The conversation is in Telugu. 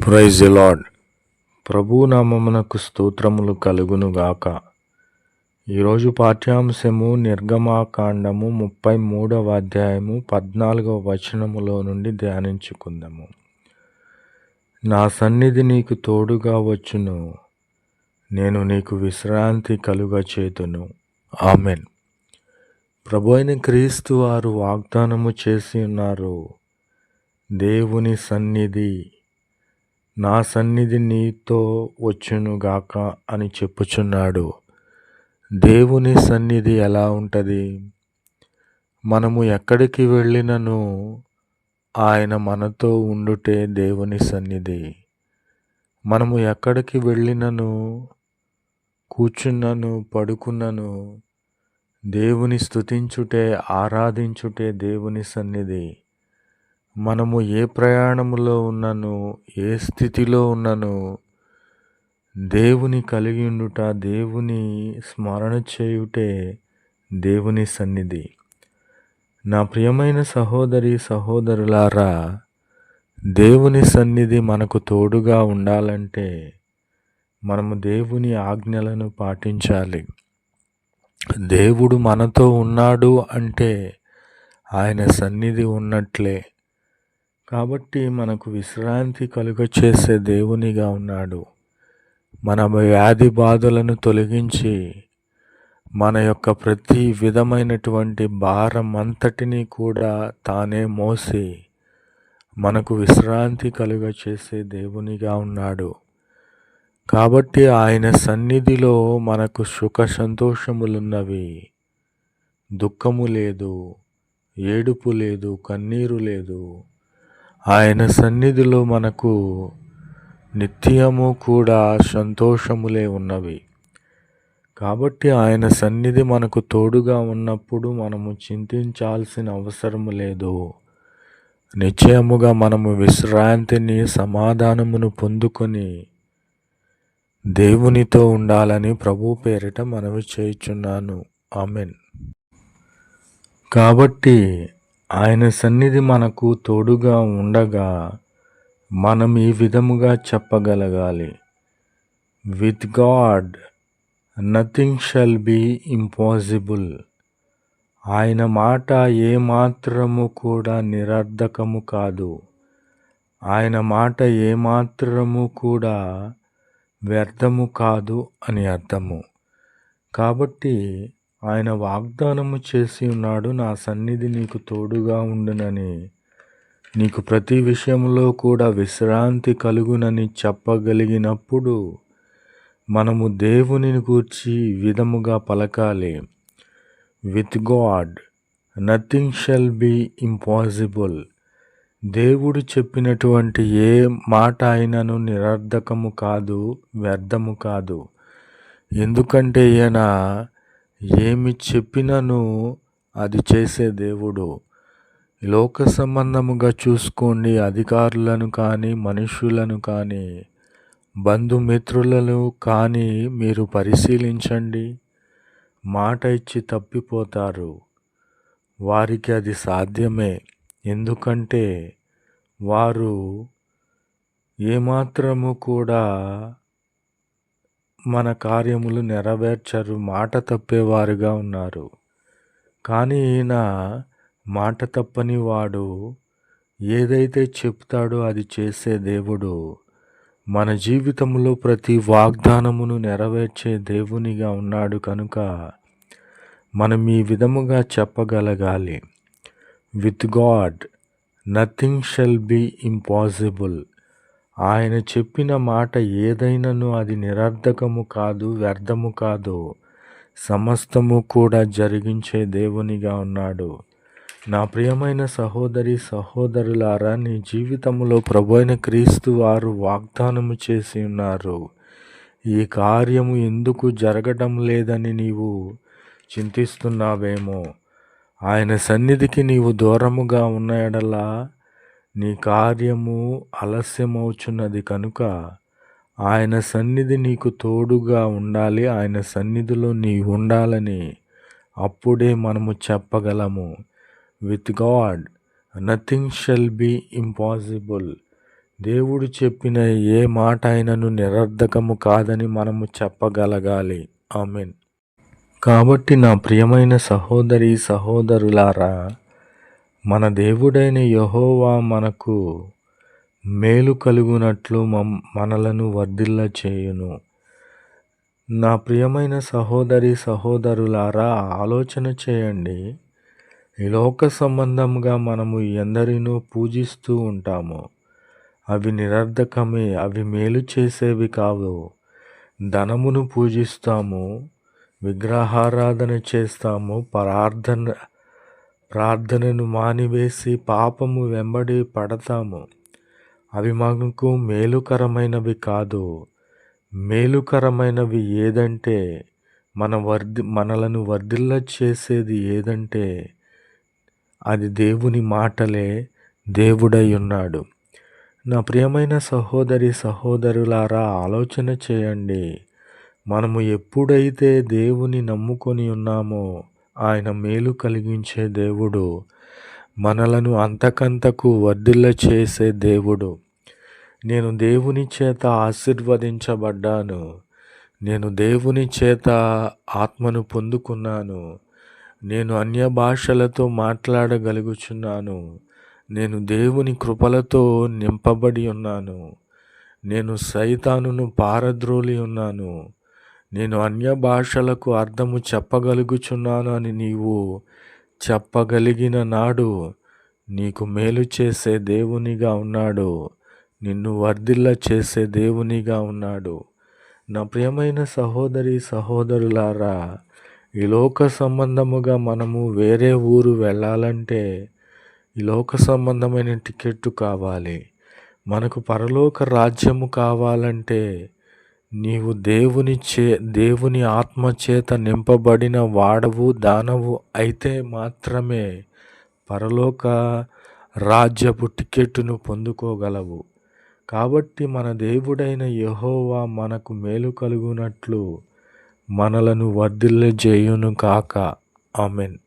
Praise the lord. ప్రభువు నామమునకు స్తోత్రములు కలుగునుగాక. ఈరోజు పాఠ్యాంశము నిర్గమాకాండము 33వ అధ్యాయము 14వ వచనములో నుండి ధ్యానించుకుందాము. నా సన్నిధి నీకు తోడుగా వచ్చును, నేను నీకు విశ్రాంతి కలుగచేతును. ఆమెన్. ప్రభు అయిన క్రీస్తు వారు వాగ్దానము చేసి ఉన్నారు, దేవుని సన్నిధి, నా సన్నిధి నీతో వచ్చునుగాక అని చెప్పుచున్నాడు. దేవుని సన్నిధి ఎలా ఉంటుంది? మనము ఎక్కడికి వెళ్ళినను ఆయన మనతో ఉండుటే దేవుని సన్నిధి. మనము ఎక్కడికి వెళ్ళినను, కూర్చున్నను, పడుకున్నను, దేవుని స్తుతించుటే, ఆరాధించుటే దేవుని సన్నిధి. మనము ఏ ప్రయాణములో ఉన్నను, ఏ స్థితిలో ఉన్నను, దేవుని కలిగి ఉండుట, దేవుని స్మరణ చేయుటే దేవుని సన్నిధి. నా ప్రియమైన సహోదరి సహోదరులారా, దేవుని సన్నిధి మనకు తోడుగా ఉండాలంటే మనము దేవుని ఆజ్ఞలను పాటించాలి. దేవుడు మనతో ఉన్నాడు అంటే ఆయన సన్నిధి ఉన్నట్లే. కాబట్టి మనకు విశ్రాంతి కలుగచేసే దేవునిగా ఉన్నాడు. మన వ్యాధి బాధలను తొలగించి మన యొక్క ప్రతి విధమైనటువంటి భారం అంతటినీ కూడా తానే మోసి మనకు విశ్రాంతి కలుగచేసే దేవునిగా ఉన్నాడు. కాబట్టి ఆయన సన్నిధిలో మనకు సుఖ సంతోషములున్నవి. దుఃఖము లేదు, ఏడుపు లేదు, కన్నీరు లేదు. ఆయన సన్నిధిలో మనకు నిత్యము కూడా సంతోషములే ఉన్నవి. కాబట్టి ఆయన సన్నిధి మనకు తోడుగా ఉన్నప్పుడు మనము చింతించాల్సిన అవసరము లేదు. నిశ్చయముగా మనము విశ్రాంతిని, సమాధానమును పొందుకొని దేవునితో ఉండాలని ప్రభు పేరిట మనవి చేయుచున్నాను. ఆమెన్. కాబట్టి ఆయన సన్నిధి మనకు తోడుగా ఉండగా మనం ఈ విధముగా చెప్పగలగాలి, with god nothing shall be impossible. ఆయన మాట ఏమాత్రము కూడా నిరర్ధకము కాదు. ఆయన మాట ఏమాత్రము కూడా వ్యర్థము కాదు అని అర్థము. కాబట్టి ఆయన వాగ్దానము చేసి ఉన్నాడు, నా సన్నిధి నీకు తోడుగా ఉండునని, నీకు ప్రతి విషయంలో కూడా విశ్రాంతి కలుగునని చెప్పగలిగినప్పుడు మనము దేవుని గూర్చి విధముగా పలకాలి, with god nothing shall be impossible. దేవుడు చెప్పినటువంటి ఏ మాట అయినను నిరర్ధకము కాదు, వ్యర్థము కాదు. ఎందుకంటే ఈయన ఏమి చెప్పినను అది చేసే దేవుడు. లోక సంబంధముగా చూసుకోండి, అధికారులను కానీ, మనుషులను కానీ, బంధుమిత్రులను కానీ మీరు పరిశీలించండి. మాట ఇచ్చి తప్పిపోతారు. వారికి అది సాధ్యమే. ఎందుకంటే వారు ఏమాత్రము కూడా మన కార్యములు నెరవేర్చరు, మాట తప్పేవారుగా ఉన్నారు. కానీ ఈయన మాట తప్పని వాడు, ఏదైతే చెప్తాడో అది చేసే దేవుడు. మన జీవితంలో ప్రతి వాగ్దానమును నెరవేర్చే దేవునిగా ఉన్నాడు. కనుక మనం ఈ విధముగా చెప్పగలగాలి, with god nothing shall be impossible. ఆయన చెప్పిన మాట ఏదైనాను అది నిరర్ధకము కాదు, వ్యర్థము కాదు. సమస్తము కూడా జరిగించే దేవునిగా ఉన్నాడు. నా ప్రియమైన సహోదరి సహోదరులారా, నీ జీవితంలో ప్రభు అయిన క్రీస్తు వారు వాగ్దానము చేసి ఉన్నారు. ఈ కార్యము ఎందుకు జరగడం లేదని నీవు చింతిస్తున్నావేమో. ఆయన సన్నిధికి నీవు దూరముగా ఉన్న ఎడలా నీ కార్యము ఆలస్యమవుచున్నది. కనుక ఆయన సన్నిధి నీకు తోడుగా ఉండాలి. ఆయన సన్నిధిలో నీ ఉండాలని అప్పుడే మనము చెప్పగలము, with god nothing shall be impossible. దేవుడు చెప్పిన ఏ మాట అయినను నిరర్ధకము కాదని మనము చెప్పగలగాలి. ఆమేన్. కాబట్టి నా ప్రియమైన సహోదరి సహోదరులారా, మన దేవుడైన యెహోవా మనకు మేలు కలుగునట్లు మనలను వర్ధిల్ల చేయును. నా ప్రియమైన సహోదరి సహోదరులారా, ఆలోచన చేయండి. ఈ లోక సంబంధంగా మనము ఎందరినో పూజిస్తూ ఉంటాము. అవి నిరర్ధకమే, అవి మేలు చేసేవి కావు. ధనమును పూజిస్తాము, విగ్రహారాధన చేస్తాము, ప్రార్థనను మానివేసి పాపము వెంబడి పడతాము. అవి మనకు మేలుకరమైనవి కాదు. మేలుకరమైనవి ఏదంటే, మనలను వర్ధిల్ల చేసేది ఏదంటే అది దేవుని మాటలే. దేవుడై ఉన్నాడు. నా ప్రియమైన సహోదరి సహోదరులారా, ఆలోచన చేయండి. మనము ఎప్పుడైతే దేవుని నమ్ముకొని ఉన్నామో ఆయన మేలు కలిగించే దేవుడు, మనలను అంతకంతకు వర్ధిల్ల చేసే దేవుడు. నేను దేవుని చేత ఆశీర్వదించబడ్డాను. నేను దేవుని చేత ఆత్మను పొందుకున్నాను. నేను అన్య భాషలతో మాట్లాడగలుగుచున్నాను. నేను దేవుని కృపలతో నింపబడి ఉన్నాను. నేను సైతానును పారద్రోలి ఉన్నాను. నేను అన్య భాషలకు అర్థము చెప్పగలుగుచున్నాను అని నీవు చెప్పగలిగిన నాడు నీకు మేలు చేసే దేవునిగా ఉన్నాడు. నిన్ను వర్ధిల్ల చేసే దేవునిగా ఉన్నాడు. నా ప్రియమైన సహోదరి సహోదరులారా, ఈ లోక సంబంధముగా మనము వేరే ఊరు వెళ్ళాలంటే ఈ లోక సంబంధమైన టికెట్టు కావాలి. మనకు పరలోక రాజ్యము కావాలంటే నీవు దేవుని ఆత్మ చేత నింపబడిన వాడవు దానవు అయితే మాత్రమే పరలోక రాజ్యపు టికెట్టును పొందుకోగలవు. కాబట్టి మన దేవుడైన యెహోవా మనకు మేలు కలుగునట్లు మనలను వర్ధిల్ల చేయును కాక. ఆమేన్.